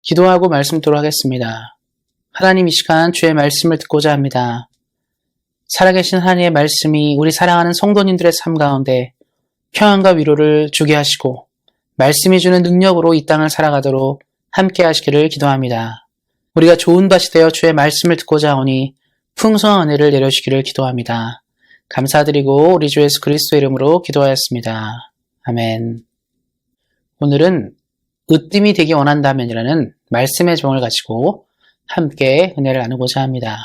기도하고 말씀 듣도록 하겠습니다. 하나님, 이 시간 주의 말씀을 듣고자 합니다. 살아계신 하나님의 말씀이 우리 사랑하는 성도님들의 삶 가운데 평안과 위로를 주게 하시고 말씀이 주는 능력으로 이 땅을 살아가도록 함께 하시기를 기도합니다. 우리가 좋은 밭이 되어 주의 말씀을 듣고자 하오니 풍성한 은혜를 내려주시기를 기도합니다. 감사드리고 우리 주 예수 그리스도 이름으로 기도하였습니다. 아멘. 오늘은 으뜸이 되기 원한다면이라는 말씀의 종을 가지고 함께 은혜를 나누고자 합니다.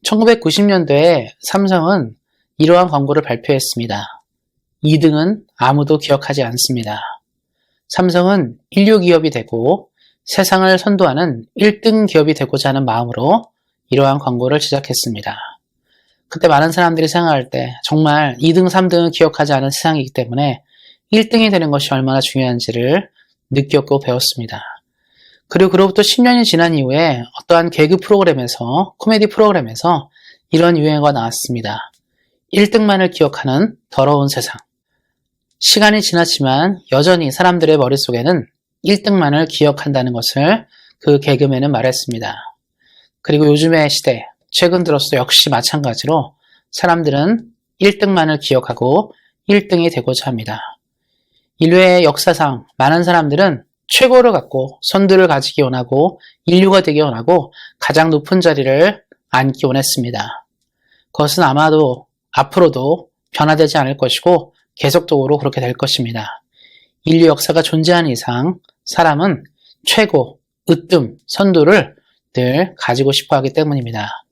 1990년도에 삼성은 이러한 광고를 발표했습니다. 2등은 아무도 기억하지 않습니다. 삼성은 인류 기업이 되고 세상을 선도하는 1등 기업이 되고자 하는 마음으로 이러한 광고를 제작했습니다. 그때 많은 사람들이 생각할 때 정말 2등, 3등은 기억하지 않은 세상이기 때문에 1등이 되는 것이 얼마나 중요한지를 느꼈고 배웠습니다. 그리고 그로부터 10년이 지난 이후에 어떠한 개그 프로그램에서, 코미디 프로그램에서 이런 유행어가 나왔습니다. 1등만을 기억하는 더러운 세상. 시간이 지났지만 여전히 사람들의 머릿속에는 1등만을 기억한다는 것을 그 개그맨은 말했습니다. 그리고 요즘의 시대, 최근 들어서 역시 마찬가지로 사람들은 1등만을 기억하고 1등이 되고자 합니다. 인류의 역사상 많은 사람들은 최고를 갖고 선두를 가지기 원하고 인류가 되기 원하고 가장 높은 자리를 앉기 원했습니다. 그것은 아마도 앞으로도 변화되지 않을 것이고 계속적으로 그렇게 될 것입니다. 인류 역사가 존재하는 이상 사람은 최고, 으뜸, 선두를 늘 가지고 싶어 하기 때문입니다.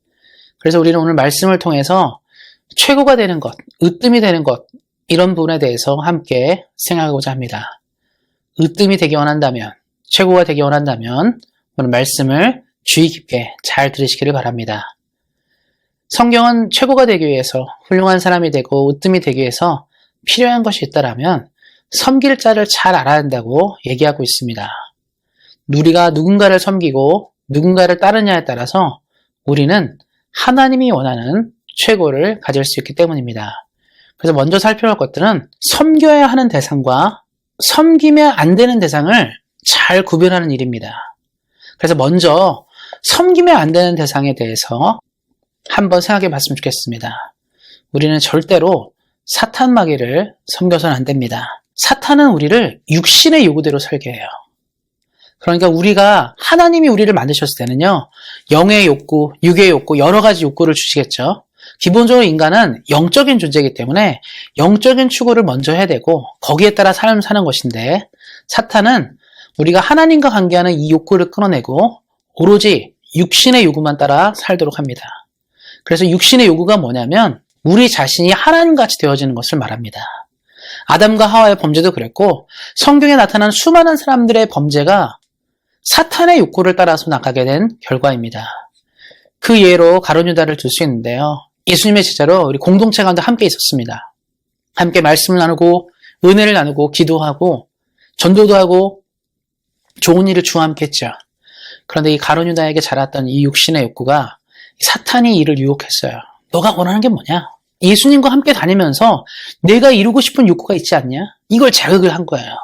그래서 우리는 오늘 말씀을 통해서 최고가 되는 것, 으뜸이 되는 것, 이런 부분에 대해서 함께 생각하고자 합니다. 으뜸이 되기 원한다면, 최고가 되기 원한다면 오늘 말씀을 주의 깊게 잘 들으시기를 바랍니다. 성경은 최고가 되기 위해서, 훌륭한 사람이 되고 으뜸이 되기 위해서 필요한 것이 있다라면 섬길 자를 잘 알아야 한다고 얘기하고 있습니다. 우리가 누군가를 섬기고 누군가를 따르냐에 따라서 우리는 하나님이 원하는 최고를 가질 수 있기 때문입니다. 그래서 먼저 살펴볼 것들은 섬겨야 하는 대상과 섬기면 안 되는 대상을 잘 구별하는 일입니다. 그래서 먼저 섬기면 안 되는 대상에 대해서 한번 생각해 봤으면 좋겠습니다. 우리는 절대로 사탄 마귀를 섬겨서는 안 됩니다. 사탄은 우리를 육신의 요구대로 설계해요. 그러니까 우리가 하나님이 우리를 만드셨을 때는요, 영의 욕구, 육의 욕구, 여러 가지 욕구를 주시겠죠. 기본적으로 인간은 영적인 존재이기 때문에 영적인 추구를 먼저 해야 되고 거기에 따라 삶을 사는 것인데, 사탄은 우리가 하나님과 관계하는 이 욕구를 끊어내고 오로지 육신의 요구만 따라 살도록 합니다. 그래서 육신의 요구가 뭐냐면 우리 자신이 하나님같이 되어지는 것을 말합니다. 아담과 하와의 범죄도 그랬고 성경에 나타난 수많은 사람들의 범죄가 사탄의 욕구를 따라서 나가게 된 결과입니다. 그 예로 가룟 유다를 들 수 있는데요. 예수님의 제자로 우리 공동체 가운데 함께 있었습니다. 함께 말씀을 나누고 은혜를 나누고 기도하고 전도도 하고 좋은 일을 주와 함께 했죠. 그런데 이 가룟 유다에게 자랐던 이 육신의 욕구가 사탄이 이를 유혹했어요. 너가 원하는 게 뭐냐? 예수님과 함께 다니면서 내가 이루고 싶은 욕구가 있지 않냐? 이걸 자극을 한 거예요.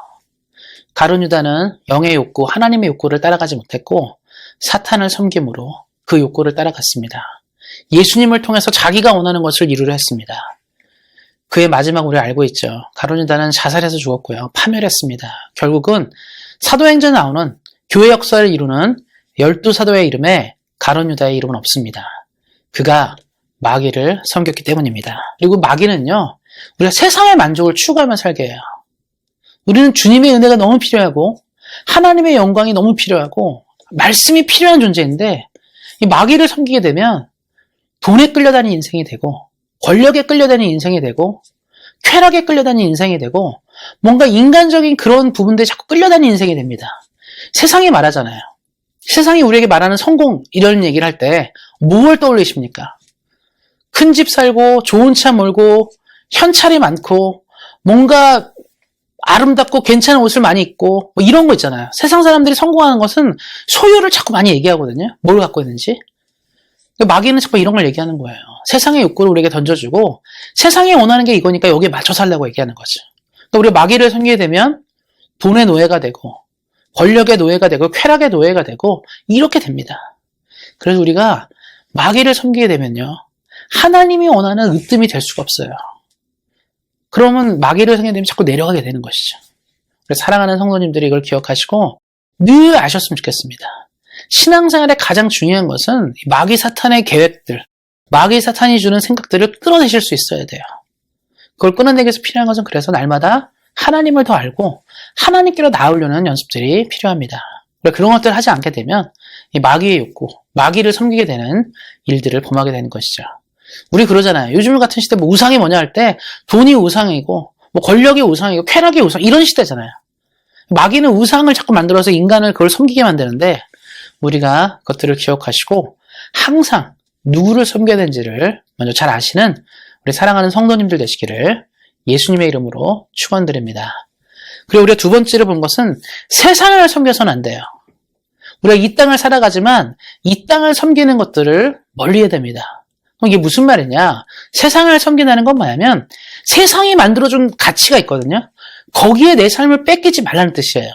가룟 유다는 영의 욕구, 하나님의 욕구를 따라가지 못했고 사탄을 섬김으로 그 욕구를 따라갔습니다. 예수님을 통해서 자기가 원하는 것을 이루려 했습니다. 그의 마지막 우리 알고 있죠. 가룟 유다는 자살해서 죽었고요. 파멸했습니다. 결국은 사도행전에 나오는 교회 역사를 이루는 12사도의 이름에 가룟 유다의 이름은 없습니다. 그가 마귀를 섬겼기 때문입니다. 그리고 마귀는요, 우리가 세상의 만족을 추구하며 살게 해요. 우리는 주님의 은혜가 너무 필요하고 하나님의 영광이 너무 필요하고 말씀이 필요한 존재인데 이 마귀를 섬기게 되면 돈에 끌려다니는 인생이 되고 권력에 끌려다니는 인생이 되고 쾌락에 끌려다니는 인생이 되고 뭔가 인간적인 그런 부분들에 자꾸 끌려다니는 인생이 됩니다. 세상이 말하잖아요. 세상이 우리에게 말하는 성공 이런 얘기를 할 때 뭘 떠올리십니까? 큰 집 살고 좋은 차 몰고 현찰이 많고 뭔가 아름답고 괜찮은 옷을 많이 입고 뭐 이런 거 있잖아요. 세상 사람들이 성공하는 것은 소유를 자꾸 많이 얘기하거든요. 뭘 갖고 있는지. 마귀는 자꾸 이런 걸 얘기하는 거예요. 세상의 욕구를 우리에게 던져주고 세상이 원하는 게 이거니까 여기에 맞춰 살려고 얘기하는 거죠. 그러니까 우리가 마귀를 섬기게 되면 돈의 노예가 되고 권력의 노예가 되고 쾌락의 노예가 되고 이렇게 됩니다. 그래서 우리가 마귀를 섬기게 되면요. 하나님이 원하는 으뜸이 될 수가 없어요. 그러면 마귀를 섬기게 되면 자꾸 내려가게 되는 것이죠. 그래서 사랑하는 성도님들이 이걸 기억하시고 늘 아셨으면 좋겠습니다. 신앙생활에 가장 중요한 것은 마귀 사탄의 계획들, 마귀 사탄이 주는 생각들을 끌어내실 수 있어야 돼요. 그걸 끌어내기 위해서 필요한 것은 그래서 날마다 하나님을 더 알고 하나님께로 나아오려는 연습들이 필요합니다. 그런 것들을 하지 않게 되면 이 마귀의 욕구, 마귀를 섬기게 되는 일들을 범하게 되는 것이죠. 우리 그러잖아요. 요즘 같은 시대 뭐 우상이 뭐냐 할 때 돈이 우상이고 뭐 권력이 우상이고 쾌락이 우상 이런 시대잖아요. 마귀는 우상을 자꾸 만들어서 인간을 그걸 섬기게 만드는데 우리가 그것들을 기억하시고 항상 누구를 섬겨야 되는지를 먼저 잘 아시는 우리 사랑하는 성도님들 되시기를 예수님의 이름으로 축원드립니다. 그리고 우리가 두 번째로 본 것은 세상을 섬겨서는 안 돼요. 우리가 이 땅을 살아가지만 이 땅을 섬기는 것들을 멀리해야 됩니다. 그럼 이게 무슨 말이냐? 세상을 섬긴다는 건 뭐냐면 세상이 만들어준 가치가 있거든요. 거기에 내 삶을 뺏기지 말라는 뜻이에요.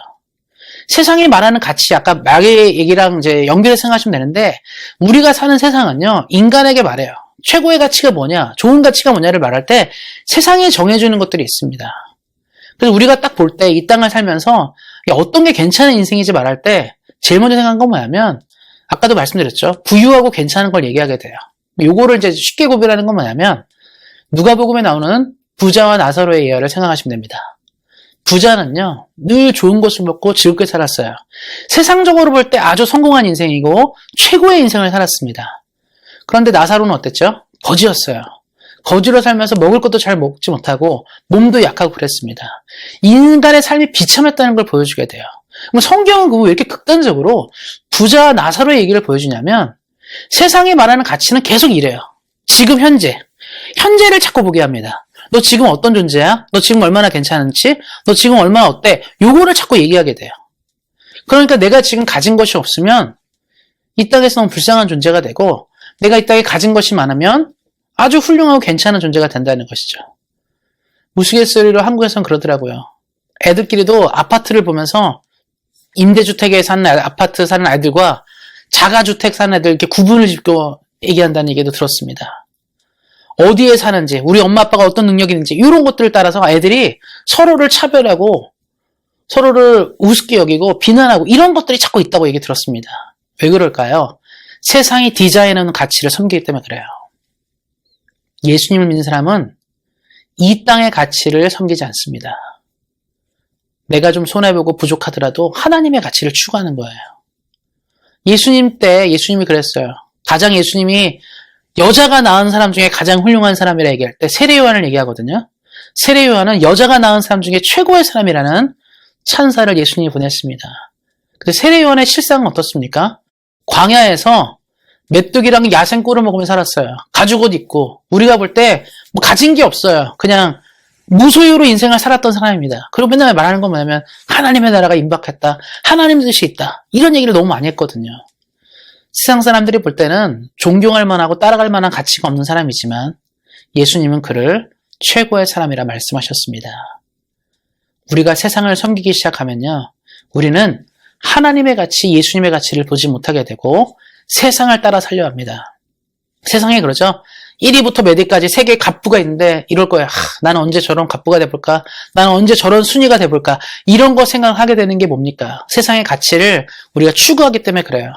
세상이 말하는 가치, 아까 마귀의 얘기랑 이제 연결해서 생각하시면 되는데 우리가 사는 세상은요, 인간에게 말해요. 최고의 가치가 뭐냐, 좋은 가치가 뭐냐를 말할 때 세상에 정해주는 것들이 있습니다. 그래서 우리가 딱 볼 때 이 땅을 살면서 어떤 게 괜찮은 인생이지 말할 때 제일 먼저 생각한 건 뭐냐면 아까도 말씀드렸죠. 부유하고 괜찮은 걸 얘기하게 돼요. 요거를 이제 쉽게 구별하는 건 뭐냐면 누가복음에 나오는 부자와 나사로의 예화를 생각하시면 됩니다. 부자는요, 늘 좋은 것을 먹고 즐겁게 살았어요. 세상적으로 볼 때 아주 성공한 인생이고 최고의 인생을 살았습니다. 그런데 나사로는 어땠죠? 거지였어요. 거지로 살면서 먹을 것도 잘 먹지 못하고 몸도 약하고 그랬습니다. 인간의 삶이 비참했다는 걸 보여주게 돼요. 그럼 성경은 왜 이렇게 극단적으로 부자와 나사로의 얘기를 보여주냐면 세상이 말하는 가치는 계속 이래요. 지금 현재를 자꾸 보게 합니다. 너 지금 어떤 존재야? 너 지금 얼마나 괜찮은지? 너 지금 얼마나 어때? 요거를 자꾸 얘기하게 돼요. 그러니까 내가 지금 가진 것이 없으면 이 땅에서 너무 불쌍한 존재가 되고 내가 이 땅에 가진 것이 많으면 아주 훌륭하고 괜찮은 존재가 된다는 것이죠. 우스갯소리로 한국에서는 그러더라고요. 애들끼리도 아파트를 보면서 임대주택에 사는 아파트 사는 아이들과 자가주택 사는 애들 이렇게 구분을 짓고 얘기한다는 얘기도 들었습니다. 어디에 사는지, 우리 엄마 아빠가 어떤 능력이 있는지 이런 것들을 따라서 애들이 서로를 차별하고 서로를 우습게 여기고 비난하고 이런 것들이 자꾸 있다고 얘기 들었습니다. 왜 그럴까요? 세상이 디자인하는 가치를 섬기기 때문에 그래요. 예수님을 믿는 사람은 이 땅의 가치를 섬기지 않습니다. 내가 좀 손해보고 부족하더라도 하나님의 가치를 추구하는 거예요. 예수님 때 예수님이 그랬어요. 가장 예수님이 여자가 낳은 사람 중에 가장 훌륭한 사람이라 얘기할 때 세례 요한을 얘기하거든요. 세례 요한은 여자가 낳은 사람 중에 최고의 사람이라는 찬사를 예수님이 보냈습니다. 근데 세례 요한의 실상은 어떻습니까? 광야에서 메뚜기랑 야생 꿀을 먹으며 살았어요. 가죽 옷 입고 우리가 볼 때 뭐 가진 게 없어요. 그냥 무소유로 인생을 살았던 사람입니다. 그리고 맨날 말하는 건 뭐냐면 하나님의 나라가 임박했다. 하나님 뜻이 있다. 이런 얘기를 너무 많이 했거든요. 세상 사람들이 볼 때는 존경할 만하고 따라갈 만한 가치가 없는 사람이지만 예수님은 그를 최고의 사람이라 말씀하셨습니다. 우리가 세상을 섬기기 시작하면요. 우리는 하나님의 가치, 예수님의 가치를 보지 못하게 되고 세상을 따라 살려 합니다. 세상에 그러죠. 1위부터 몇 위까지 세계의 갑부가 있는데 이럴 거예요. 나는 언제 저런 갑부가 돼볼까? 나는 언제 저런 순위가 돼볼까? 이런 거 생각하게 되는 게 뭡니까? 세상의 가치를 우리가 추구하기 때문에 그래요.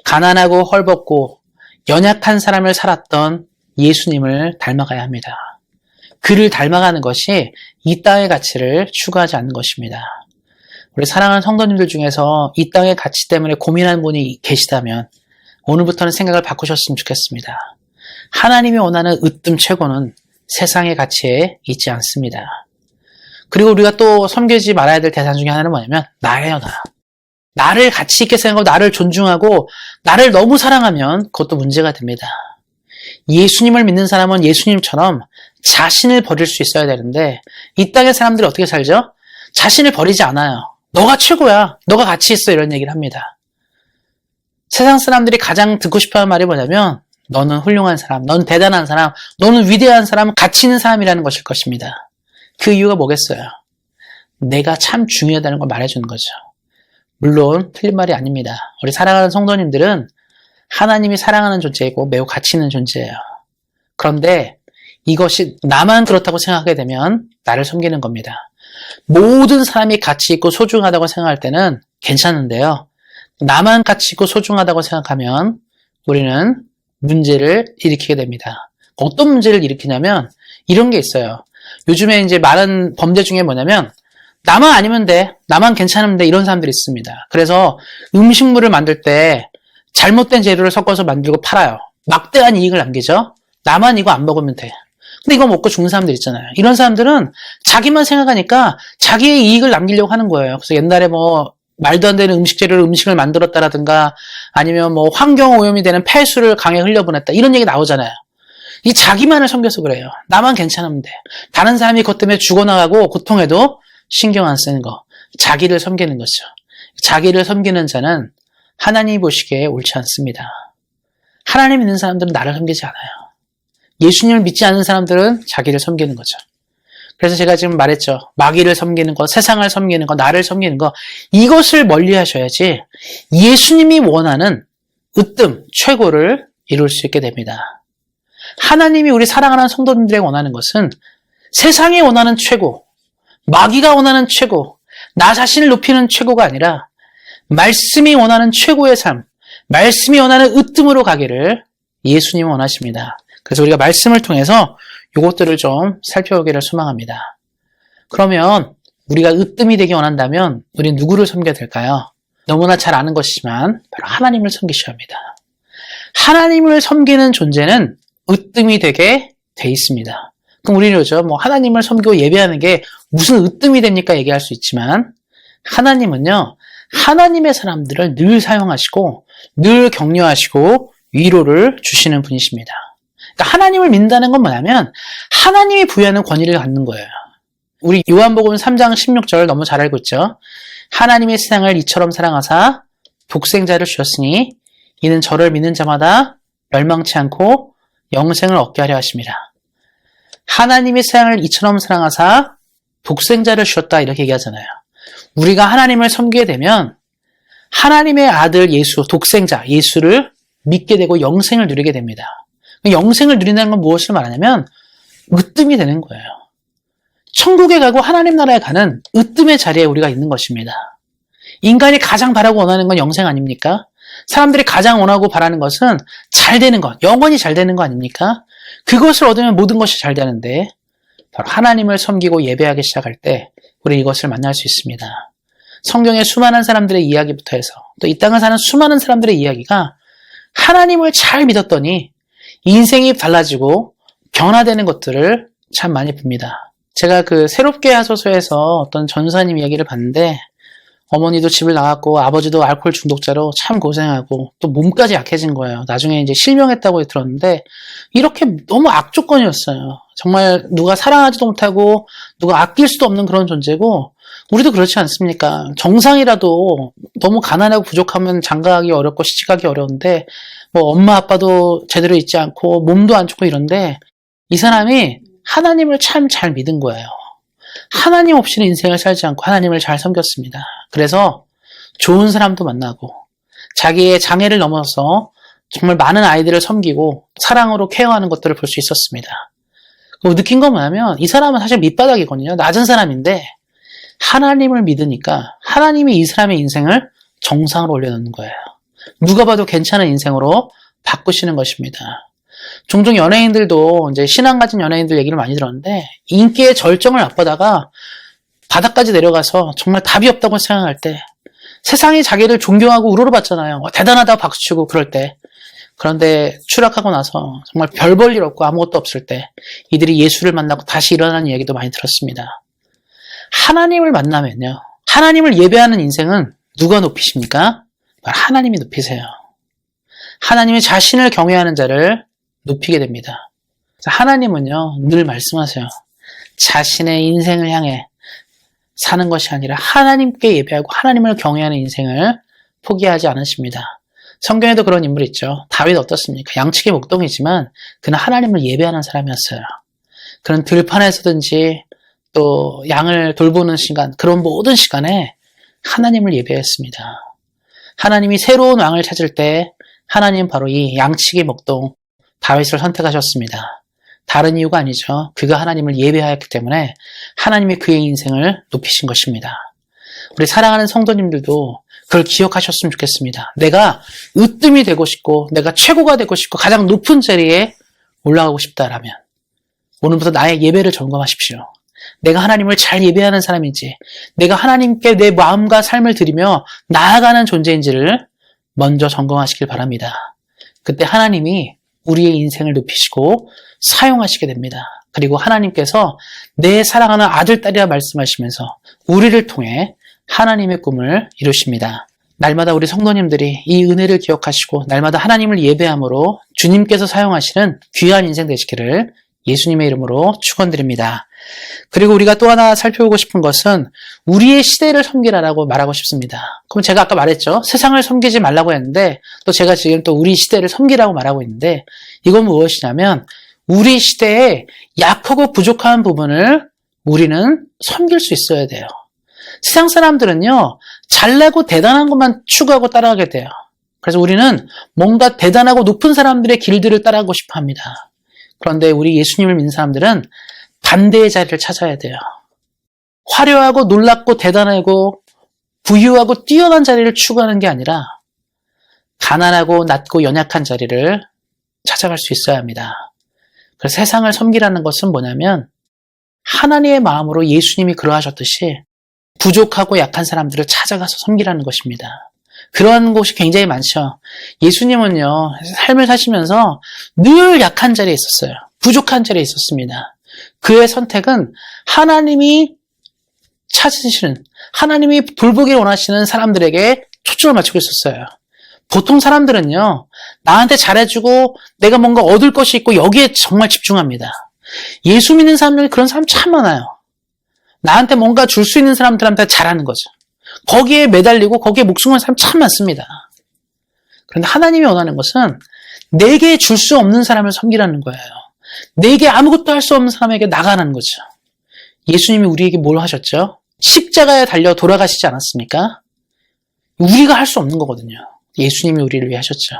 가난하고 헐벗고 연약한 사람을 살았던 예수님을 닮아가야 합니다. 그를 닮아가는 것이 이 땅의 가치를 추구하지 않는 것입니다. 우리 사랑하는 성도님들 중에서 이 땅의 가치 때문에 고민하는 분이 계시다면 오늘부터는 생각을 바꾸셨으면 좋겠습니다. 하나님이 원하는 으뜸 최고는 세상의 가치에 있지 않습니다. 그리고 우리가 또 섬기지 말아야 될 대상 중에 하나는 뭐냐면 나예요, 나. 나를 가치 있게 생각하고 나를 존중하고 나를 너무 사랑하면 그것도 문제가 됩니다. 예수님을 믿는 사람은 예수님처럼 자신을 버릴 수 있어야 되는데 이 땅의 사람들이 어떻게 살죠? 자신을 버리지 않아요. 너가 최고야. 너가 가치 있어. 이런 얘기를 합니다. 세상 사람들이 가장 듣고 싶어하는 말이 뭐냐면 너는 훌륭한 사람, 너는 대단한 사람, 너는 위대한 사람, 가치 있는 사람이라는 것일 것입니다. 그 이유가 뭐겠어요? 내가 참 중요하다는 걸 말해주는 거죠. 물론 틀린 말이 아닙니다. 우리 사랑하는 성도님들은 하나님이 사랑하는 존재이고 매우 가치 있는 존재예요. 그런데 이것이 나만 그렇다고 생각하게 되면 나를 섬기는 겁니다. 모든 사람이 가치 있고 소중하다고 생각할 때는 괜찮은데요. 나만 가치 있고 소중하다고 생각하면 우리는 문제를 일으키게 됩니다. 어떤 문제를 일으키냐면 이런 게 있어요. 요즘에 이제 많은 범죄 중에 뭐냐면 나만 아니면 돼. 나만 괜찮으면 돼. 이런 사람들이 있습니다. 그래서 음식물을 만들 때 잘못된 재료를 섞어서 만들고 팔아요. 막대한 이익을 남기죠. 나만 이거 안 먹으면 돼. 근데 이거 먹고 죽는 사람들 있잖아요. 이런 사람들은 자기만 생각하니까 자기의 이익을 남기려고 하는 거예요. 그래서 옛날에 뭐 말도 안 되는 음식 재료로 음식을 만들었다라든가 아니면 뭐 환경 오염이 되는 폐수를 강에 흘려보냈다. 이런 얘기 나오잖아요. 이 자기만을 섬겨서 그래요. 나만 괜찮으면 돼. 다른 사람이 그것 때문에 죽어나가고 고통해도 신경 안 쓰는 거. 자기를 섬기는 거죠. 자기를 섬기는 자는 하나님이 보시기에 옳지 않습니다. 하나님 믿는 사람들은 나를 섬기지 않아요. 예수님을 믿지 않는 사람들은 자기를 섬기는 거죠. 그래서 제가 지금 말했죠. 마귀를 섬기는 거, 세상을 섬기는 거, 나를 섬기는 거, 이것을 멀리 하셔야지 예수님이 원하는 으뜸, 최고를 이룰 수 있게 됩니다. 하나님이 우리 사랑하는 성도님들에게 원하는 것은 세상이 원하는 최고, 마귀가 원하는 최고, 나 자신을 높이는 최고가 아니라 말씀이 원하는 최고의 삶, 말씀이 원하는 으뜸으로 가기를 예수님은 원하십니다. 그래서 우리가 말씀을 통해서 이것들을 좀 살펴보기를 소망합니다. 그러면 우리가 으뜸이 되기 원한다면 우리는 누구를 섬겨야 될까요? 너무나 잘 아는 것이지만 바로 하나님을 섬기셔야 합니다. 하나님을 섬기는 존재는 으뜸이 되게 돼 있습니다. 그럼 우리는 그러죠. 뭐 하나님을 섬기고 예배하는 게 무슨 으뜸이 됩니까? 얘기할 수 있지만 하나님은요. 하나님의 사람들을 늘 사용하시고 늘 격려하시고 위로를 주시는 분이십니다. 그러니까 하나님을 믿는다는 건 뭐냐면 하나님이 부여하는 권위를 갖는 거예요. 우리 요한복음 3장 16절 너무 잘 알고 있죠. 하나님의 세상을 이처럼 사랑하사 독생자를 주셨으니 이는 저를 믿는 자마다 멸망치 않고 영생을 얻게 하려 하십니다. 하나님의 세상을 이처럼 사랑하사 독생자를 주셨다 이렇게 얘기하잖아요. 우리가 하나님을 섬기게 되면 하나님의 아들 예수, 독생자 예수를 믿게 되고 영생을 누리게 됩니다. 영생을 누린다는 건 무엇을 말하냐면 으뜸이 되는 거예요. 천국에 가고 하나님 나라에 가는 으뜸의 자리에 우리가 있는 것입니다. 인간이 가장 바라고 원하는 건 영생 아닙니까? 사람들이 가장 원하고 바라는 것은 잘 되는 것, 영원히 잘 되는 거 아닙니까? 그것을 얻으면 모든 것이 잘 되는데 바로 하나님을 섬기고 예배하기 시작할 때 우리 이것을 만날 수 있습니다. 성경의 수많은 사람들의 이야기부터 해서 또 이 땅을 사는 수많은 사람들의 이야기가 하나님을 잘 믿었더니 인생이 달라지고 변화되는 것들을 참 많이 봅니다. 제가 그 새롭게 하소서에서 어떤 전사님 이야기를 봤는데 어머니도 집을 나갔고 아버지도 알코올 중독자로 참 고생하고 또 몸까지 약해진 거예요. 나중에 이제 실명했다고 들었는데 이렇게 너무 악조건이었어요. 정말 누가 사랑하지도 못하고 누가 아낄 수도 없는 그런 존재고 우리도 그렇지 않습니까? 정상이라도 너무 가난하고 부족하면 장가가기 어렵고 시집가기 어려운데 뭐 엄마 아빠도 제대로 있지 않고 몸도 안 좋고 이런데 이 사람이 하나님을 참 잘 믿은 거예요. 하나님 없이는 인생을 살지 않고 하나님을 잘 섬겼습니다. 그래서 좋은 사람도 만나고 자기의 장애를 넘어서 정말 많은 아이들을 섬기고 사랑으로 케어하는 것들을 볼 수 있었습니다. 느낀 건 뭐냐면 이 사람은 사실 밑바닥이거든요. 낮은 사람인데 하나님을 믿으니까 하나님이 이 사람의 인생을 정상으로 올려놓는 거예요. 누가 봐도 괜찮은 인생으로 바꾸시는 것입니다. 종종 연예인들도 이제 신앙 가진 연예인들 얘기를 많이 들었는데 인기의 절정을 맛보다가 바닥까지 내려가서 정말 답이 없다고 생각할 때 세상이 자기를 존경하고 우러러봤잖아요. 대단하다고 박수치고 그럴 때 그런데 추락하고 나서 정말 별 볼 일 없고 아무것도 없을 때 이들이 예수를 만나고 다시 일어나는 이야기도 많이 들었습니다. 하나님을 만나면요. 하나님을 예배하는 인생은 누가 높이십니까? 하나님이 높이세요. 하나님이 자신을 경외하는 자를 높이게 됩니다. 하나님은요. 늘 말씀하세요. 자신의 인생을 향해 사는 것이 아니라 하나님께 예배하고 하나님을 경외하는 인생을 포기하지 않으십니다. 성경에도 그런 인물이 있죠. 다윗 어떻습니까? 양측의 목동이지만 그는 하나님을 예배하는 사람이었어요. 그는 들판에서든지 또 양을 돌보는 시간, 그런 모든 시간에 하나님을 예배했습니다. 하나님이 새로운 왕을 찾을 때 하나님은 바로 이 양치기 목동 다윗을 선택하셨습니다. 다른 이유가 아니죠. 그가 하나님을 예배하였기 때문에 하나님이 그의 인생을 높이신 것입니다. 우리 사랑하는 성도님들도 그걸 기억하셨으면 좋겠습니다. 내가 으뜸이 되고 싶고 내가 최고가 되고 싶고 가장 높은 자리에 올라가고 싶다라면 오늘부터 나의 예배를 점검하십시오. 내가 하나님을 잘 예배하는 사람인지, 내가 하나님께 내 마음과 삶을 드리며 나아가는 존재인지를 먼저 점검하시길 바랍니다. 그때 하나님이 우리의 인생을 높이시고 사용하시게 됩니다. 그리고 하나님께서 내 사랑하는 아들, 딸이라 말씀하시면서 우리를 통해 하나님의 꿈을 이루십니다. 날마다 우리 성도님들이 이 은혜를 기억하시고 날마다 하나님을 예배함으로 주님께서 사용하시는 귀한 인생 되시기를 예수님의 이름으로 축원드립니다. 그리고 우리가 또 하나 살펴보고 싶은 것은 우리의 시대를 섬기라라고 말하고 싶습니다. 그럼 제가 아까 말했죠. 세상을 섬기지 말라고 했는데 또 제가 지금 또 우리 시대를 섬기라고 말하고 있는데 이건 무엇이냐면 우리 시대에 약하고 부족한 부분을 우리는 섬길 수 있어야 돼요. 세상 사람들은요, 잘나고 대단한 것만 추구하고 따라가게 돼요. 그래서 우리는 뭔가 대단하고 높은 사람들의 길들을 따라가고 싶어 합니다. 그런데 우리 예수님을 믿는 사람들은 반대의 자리를 찾아야 돼요. 화려하고 놀랍고 대단하고 부유하고 뛰어난 자리를 추구하는 게 아니라 가난하고 낮고 연약한 자리를 찾아갈 수 있어야 합니다. 그래서 세상을 섬기라는 것은 뭐냐면 하나님의 마음으로 예수님이 그러하셨듯이 부족하고 약한 사람들을 찾아가서 섬기라는 것입니다. 그런 곳이 굉장히 많죠. 예수님은요, 삶을 사시면서 늘 약한 자리에 있었어요. 부족한 자리에 있었습니다. 그의 선택은 하나님이 찾으시는, 하나님이 돌보기를 원하시는 사람들에게 초점을 맞추고 있었어요. 보통 사람들은요, 나한테 잘해주고 내가 뭔가 얻을 것이 있고 여기에 정말 집중합니다. 예수 믿는 사람들이 그런 사람 참 많아요. 나한테 뭔가 줄 수 있는 사람들한테 잘하는 거죠. 거기에 매달리고 거기에 목숨 거는 사람 참 많습니다. 그런데 하나님이 원하는 것은 내게 줄 수 없는 사람을 섬기라는 거예요. 내게 아무것도 할 수 없는 사람에게 나가라는 거죠. 예수님이 우리에게 뭘 하셨죠? 십자가에 달려 돌아가시지 않았습니까? 우리가 할 수 없는 거거든요. 예수님이 우리를 위해 하셨죠.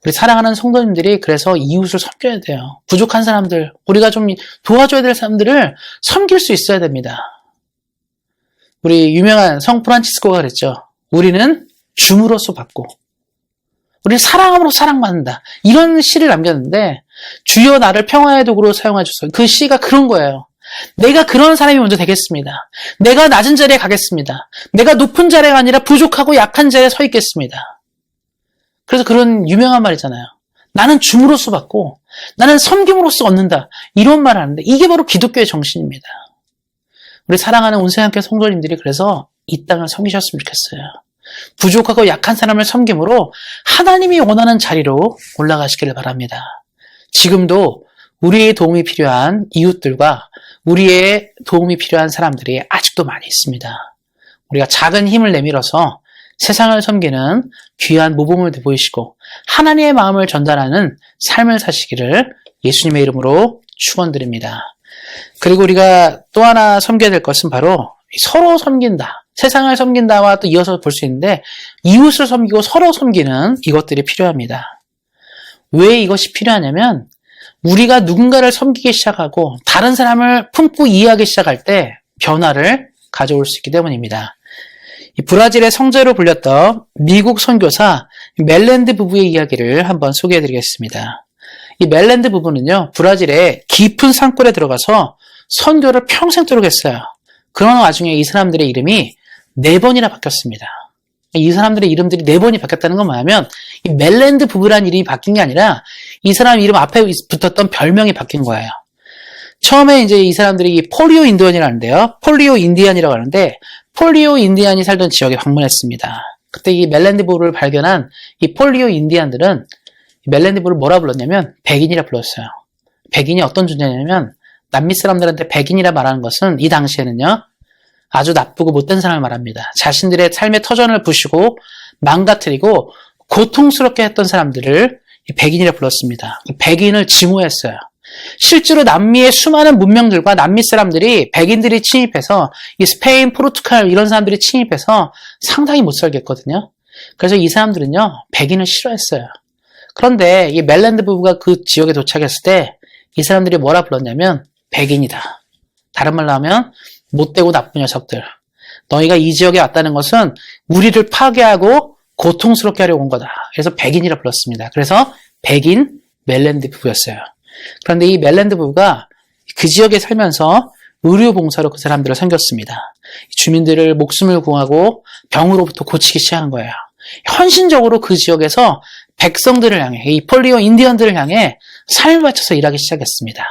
우리 사랑하는 성도님들이 그래서 이웃을 섬겨야 돼요. 부족한 사람들, 우리가 좀 도와줘야 될 사람들을 섬길 수 있어야 됩니다. 우리 유명한 성 프란치스코가 그랬죠. 우리는 줌으로써 받고 우리 사랑함으로 사랑받는다. 이런 시를 남겼는데 주여 나를 평화의 도구로 사용해 주소서. 그 시가 그런 거예요. 내가 그런 사람이 먼저 되겠습니다. 내가 낮은 자리에 가겠습니다. 내가 높은 자리가 아니라 부족하고 약한 자리에 서 있겠습니다. 그래서 그런 유명한 말이잖아요. 나는 줌으로써 받고 나는 섬김으로써 얻는다. 이런 말을 하는데 이게 바로 기독교의 정신입니다. 우리 사랑하는 온세상교회 성도님들이 그래서 이 땅을 섬기셨으면 좋겠어요. 부족하고 약한 사람을 섬김으로 하나님이 원하는 자리로 올라가시기를 바랍니다. 지금도 우리의 도움이 필요한 이웃들과 우리의 도움이 필요한 사람들이 아직도 많이 있습니다. 우리가 작은 힘을 내밀어서 세상을 섬기는 귀한 모범을 보이시고 하나님의 마음을 전달하는 삶을 사시기를 예수님의 이름으로 축원드립니다. 그리고 우리가 또 하나 섬겨야 될 것은 바로 서로 섬긴다. 세상을 섬긴다와 또 이어서 볼 수 있는데 이웃을 섬기고 서로 섬기는 이것들이 필요합니다. 왜 이것이 필요하냐면 우리가 누군가를 섬기기 시작하고 다른 사람을 품고 이해하기 시작할 때 변화를 가져올 수 있기 때문입니다. 이 브라질의 성자로 불렸던 미국 선교사 멜랜드 부부의 이야기를 한번 소개해드리겠습니다. 이 멜랜드 부부는요, 브라질의 깊은 산골에 들어가서 선교를 평생도록 했어요. 그런 와중에 이 사람들의 이름이 4번이나 바뀌었습니다. 이 사람들의 이름들이 4번이 바뀌었다는 건 뭐냐면 이 멜랜드 부부라는 이름이 바뀐 게 아니라 이 사람 이름 앞에 붙었던 별명이 바뀐 거예요. 처음에 이제 이 사람들이 폴리오 인디언이라는데요. 폴리오 인디안이라고 하는데 폴리오 인디안이 살던 지역에 방문했습니다. 그때 이 멜랜드 부부를 발견한 이 폴리오 인디안들은 멜랜드 부부를 뭐라 불렀냐면 백인이라 불렀어요. 백인이 어떤 존재냐면 남미 사람들한테 백인이라 말하는 것은 이 당시에는요. 아주 나쁘고 못된 사람을 말합니다. 자신들의 삶의 터전을 부시고 망가뜨리고 고통스럽게 했던 사람들을 백인이라 불렀습니다. 백인을 증오했어요. 실제로 남미의 수많은 문명들과 남미 사람들이 백인들이 침입해서 이 스페인, 포르투갈 이런 사람들이 침입해서 상당히 못 살겠거든요. 그래서 이 사람들은요, 백인을 싫어했어요. 그런데 이 멜랜드 부부가 그 지역에 도착했을 때 이 사람들이 뭐라 불렀냐면 백인이다. 다른 말로 하면 못되고 나쁜 녀석들. 너희가 이 지역에 왔다는 것은 우리를 파괴하고 고통스럽게 하려고 온 거다. 그래서 백인이라 불렀습니다. 그래서 백인 멜랜드 부부였어요. 그런데 이 멜랜드 부부가 그 지역에 살면서 의료봉사로 그 사람들을 섬겼습니다. 주민들을 목숨을 구하고 병으로부터 고치기 시작한 거예요. 헌신적으로 그 지역에서 백성들을 향해, 이 폴리오 인디언들을 향해 삶을 바쳐서 일하기 시작했습니다.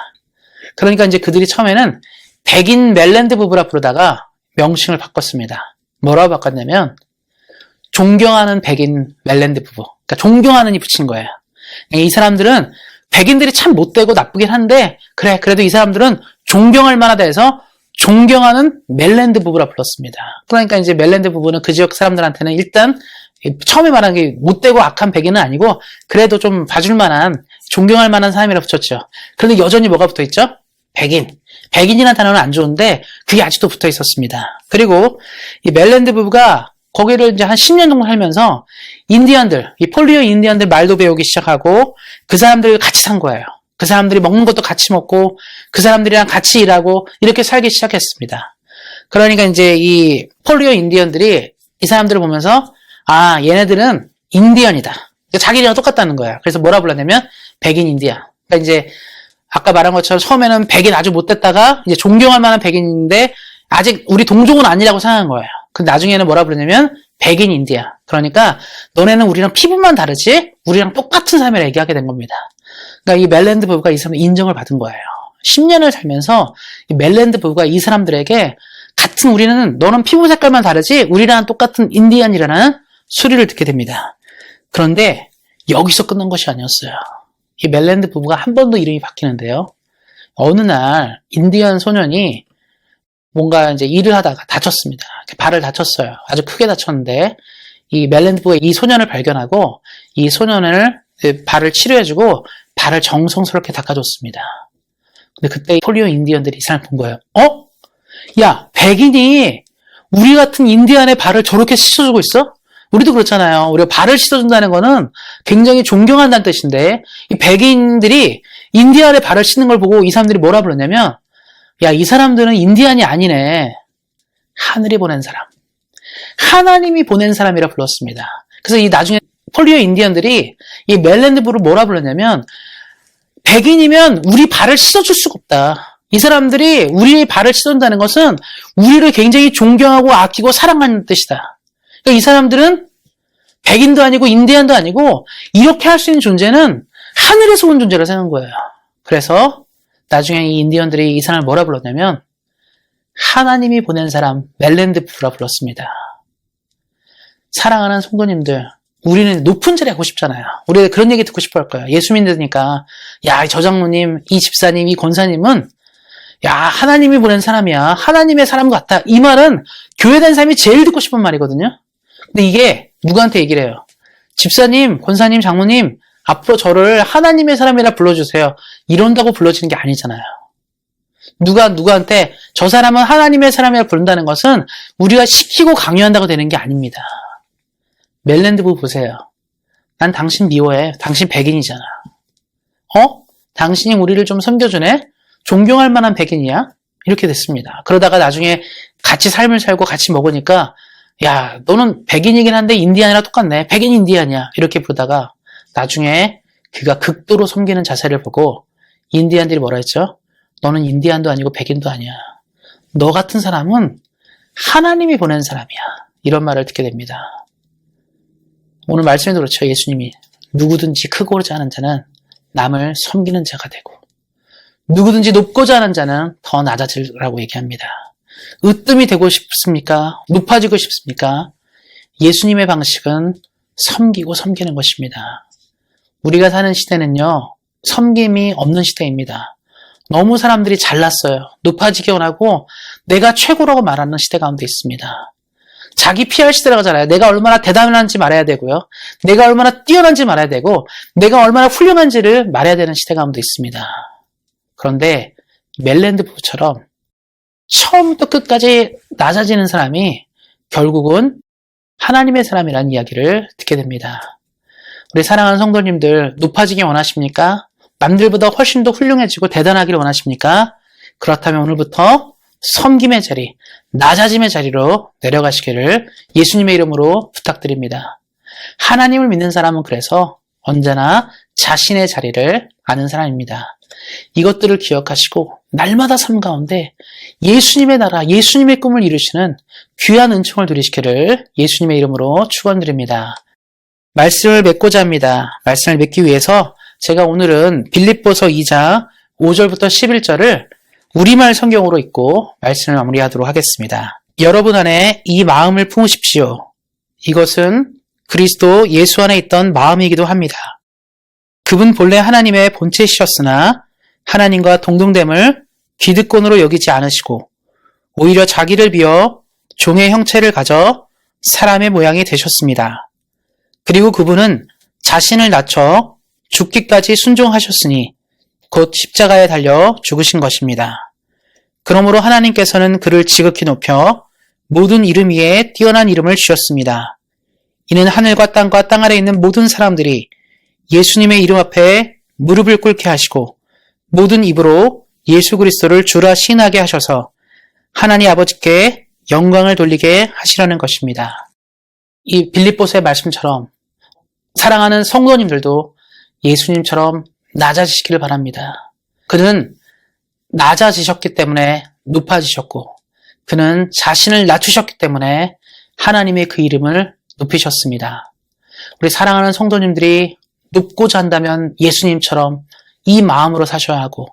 그러니까 이제 그들이 처음에는 백인 멜랜드 부부라 부르다가 명칭을 바꿨습니다. 뭐라고 바꿨냐면 존경하는 백인 멜랜드 부부. 그러니까 존경하는이 붙인 거예요. 이 사람들은 백인들이 참 못되고 나쁘긴 한데 그래 그래도 이 사람들은 존경할 만하다 해서 존경하는 멜랜드 부부라 불렀습니다. 그러니까 이제 멜랜드 부부는 그 지역 사람들한테는 일단 처음에 말한 게 못되고 악한 백인은 아니고 그래도 좀 봐줄 만한 존경할 만한 사람이라 붙였죠. 그런데 여전히 뭐가 붙어있죠? 백인. 백인이라는 단어는 안 좋은데 그게 아직도 붙어 있었습니다. 그리고 이 멜랜드 부부가 거기를 이제 한 10년 정도 살면서 인디언들, 이 폴리오 인디언들 말도 배우기 시작하고 그 사람들 같이 산 거예요. 그 사람들이 먹는 것도 같이 먹고 그 사람들이랑 같이 일하고 이렇게 살기 시작했습니다. 그러니까 이제 이 폴리오 인디언들이 이 사람들을 보면서 아, 얘네들은 인디언이다. 그러니까 자기랑 똑같다는 거예요. 그래서 뭐라 불렀냐면 백인 인디언. 그러니까 이제 아까 말한 것처럼 처음에는 백인 아주 못됐다가 이제 존경할 만한 백인인데 아직 우리 동족은 아니라고 생각한 거예요. 근데 나중에는 뭐라 부르냐면 백인 인디언. 그러니까 너네는 우리랑 피부만 다르지 우리랑 똑같은 삶을 얘기하게 된 겁니다. 그러니까 이 멜랜드 부부가 이 사람 인정을 받은 거예요. 10년을 살면서 이 멜랜드 부부가 이 사람들에게 같은 우리는 너는 피부 색깔만 다르지 우리랑 똑같은 인디언이라는 소리를 듣게 됩니다. 그런데 여기서 끝난 것이 아니었어요. 이 멜랜드 부부가 한 번 더 이름이 바뀌는데요. 어느 날 인디언 소년이 뭔가 이제 일을 하다가 다쳤습니다. 발을 다쳤어요. 아주 크게 다쳤는데 이 멜랜드 부부가 이 소년을 발견하고 이 소년을 발을 치료해주고 발을 정성스럽게 닦아줬습니다. 근데 그때 폴리오 인디언들이 이 사람을 본 거예요. 야, 백인이 우리 같은 인디언의 발을 저렇게 씻어주고 있어? 우리도 그렇잖아요. 우리가 발을 씻어준다는 거는 굉장히 존경한다는 뜻인데 이 백인들이 인디언의 발을 씻는 걸 보고 이 사람들이 뭐라 불렀냐면 야, 이 사람들은 인디언이 아니네. 하늘이 보낸 사람. 하나님이 보낸 사람이라 불렀습니다. 그래서 이 나중에 폴리오 인디언들이 이 멜랜드 부를 뭐라 불렀냐면 백인이면 우리 발을 씻어줄 수가 없다. 이 사람들이 우리의 발을 씻어준다는 것은 우리를 굉장히 존경하고 아끼고 사랑하는 뜻이다. 그러니까 이 사람들은 백인도 아니고 인디언도 아니고 이렇게 할 수 있는 존재는 하늘에서 온 존재라 생각한 거예요. 그래서 나중에 이 인디언들이 이 사람을 뭐라 불렀냐면 하나님이 보낸 사람 멜랜드 부부라 불렀습니다. 사랑하는 성도님들, 우리는 높은 자리에 가고 싶잖아요. 우리가 그런 얘기 듣고 싶어 할 거예요. 예수 믿으니까 야, 저 장로님, 이 집사님, 이 권사님은 야, 하나님이 보낸 사람이야. 하나님의 사람 같아. 이 말은 교회 다니는 사람이 제일 듣고 싶은 말이거든요. 근데 이게 누구한테 얘기를 해요? 집사님, 권사님, 장로님, 앞으로 저를 하나님의 사람이라 불러주세요. 이런다고 불러지는 게 아니잖아요. 누가 누구한테 저 사람은 하나님의 사람이라 부른다는 것은 우리가 시키고 강요한다고 되는 게 아닙니다. 멜랜드 부부 보세요. 난 당신 미워해. 당신 백인이잖아. 당신이 우리를 좀 섬겨주네? 존경할 만한 백인이야? 이렇게 됐습니다. 그러다가 나중에 같이 삶을 살고 같이 먹으니까 야, 너는 백인이긴 한데 인디안이랑 똑같네. 백인 인디안이야. 이렇게 부르다가 나중에 그가 극도로 섬기는 자세를 보고 인디안들이 뭐라 했죠? 너는 인디안도 아니고 백인도 아니야. 너 같은 사람은 하나님이 보낸 사람이야. 이런 말을 듣게 됩니다. 오늘 말씀에도 그렇죠. 예수님이 누구든지 크고자 하는 자는 남을 섬기는 자가 되고 누구든지 높고자 하는 자는 더 낮아지라고 얘기합니다. 으뜸이 되고 싶습니까? 높아지고 싶습니까? 예수님의 방식은 섬기고 섬기는 것입니다. 우리가 사는 시대는요, 섬김이 없는 시대입니다. 너무 사람들이 잘났어요. 높아지기 원하고 내가 최고라고 말하는 시대 가운데 있습니다. 자기 PR 시대라고 하잖아요. 내가 얼마나 대단한지 말해야 되고요. 내가 얼마나 뛰어난지 말해야 되고 내가 얼마나 훌륭한지를 말해야 되는 시대 가운데 있습니다. 그런데 멜랜드 부부처럼 처음부터 끝까지 낮아지는 사람이 결국은 하나님의 사람이라는 이야기를 듣게 됩니다. 우리 사랑하는 성도님들, 높아지기 원하십니까? 남들보다 훨씬 더 훌륭해지고 대단하기를 원하십니까? 그렇다면 오늘부터 섬김의 자리, 낮아짐의 자리로 내려가시기를 예수님의 이름으로 부탁드립니다. 하나님을 믿는 사람은 그래서 언제나 자신의 자리를 아는 사람입니다. 이것들을 기억하시고 날마다 삶 가운데 예수님의 나라, 예수님의 꿈을 이루시는 귀한 은총을 누리시기를 예수님의 이름으로 축원드립니다. 말씀을 맺고자 합니다. 말씀을 맺기 위해서 제가 오늘은 빌립보서 2장 5절부터 11절을 우리말 성경으로 읽고 말씀을 마무리하도록 하겠습니다. 여러분 안에 이 마음을 품으십시오. 이것은 그리스도 예수 안에 있던 마음이기도 합니다. 그분 본래 하나님의 본체시였으나 하나님과 동등됨을 기득권으로 여기지 않으시고 오히려 자기를 비어 종의 형체를 가져 사람의 모양이 되셨습니다. 그리고 그분은 자신을 낮춰 죽기까지 순종하셨으니 곧 십자가에 달려 죽으신 것입니다. 그러므로 하나님께서는 그를 지극히 높여 모든 이름 위에 뛰어난 이름을 주셨습니다. 이는 하늘과 땅과 땅 아래 있는 모든 사람들이 예수님의 이름 앞에 무릎을 꿇게 하시고 모든 입으로 예수 그리스도를 주라 시인하게 하셔서 하나님 아버지께 영광을 돌리게 하시라는 것입니다. 이 빌립보서의 말씀처럼 사랑하는 성도님들도 예수님처럼 낮아지시기를 바랍니다. 그는 낮아지셨기 때문에 높아지셨고 그는 자신을 낮추셨기 때문에 하나님의 그 이름을 높이셨습니다. 우리 사랑하는 성도님들이 높고자 한다면 예수님처럼 이 마음으로 사셔야 하고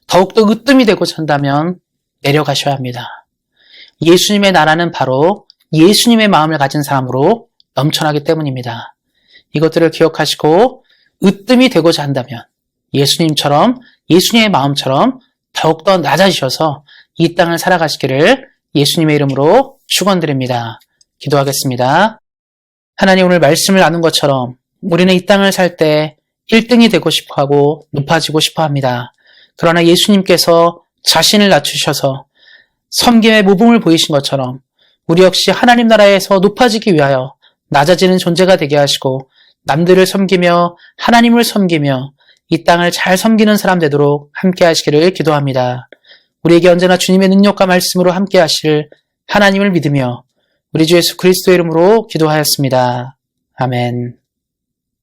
더욱더 으뜸이 되고자 한다면 내려가셔야 합니다. 예수님의 나라는 바로 예수님의 마음을 가진 사람으로 넘쳐나기 때문입니다. 이것들을 기억하시고 으뜸이 되고자 한다면 예수님처럼 예수님의 마음처럼 더욱더 낮아지셔서 이 땅을 살아가시기를 예수님의 이름으로 축원드립니다. 기도하겠습니다. 하나님, 오늘 말씀을 나눈 것처럼 우리는 이 땅을 살 때 1등이 되고 싶어하고 높아지고 싶어합니다. 그러나 예수님께서 자신을 낮추셔서 섬김의 모범을 보이신 것처럼 우리 역시 하나님 나라에서 높아지기 위하여 낮아지는 존재가 되게 하시고 남들을 섬기며 하나님을 섬기며 이 땅을 잘 섬기는 사람 되도록 함께 하시기를 기도합니다. 우리에게 언제나 주님의 능력과 말씀으로 함께 하실 하나님을 믿으며 우리 주 예수 그리스도의 이름으로 기도하였습니다. 아멘.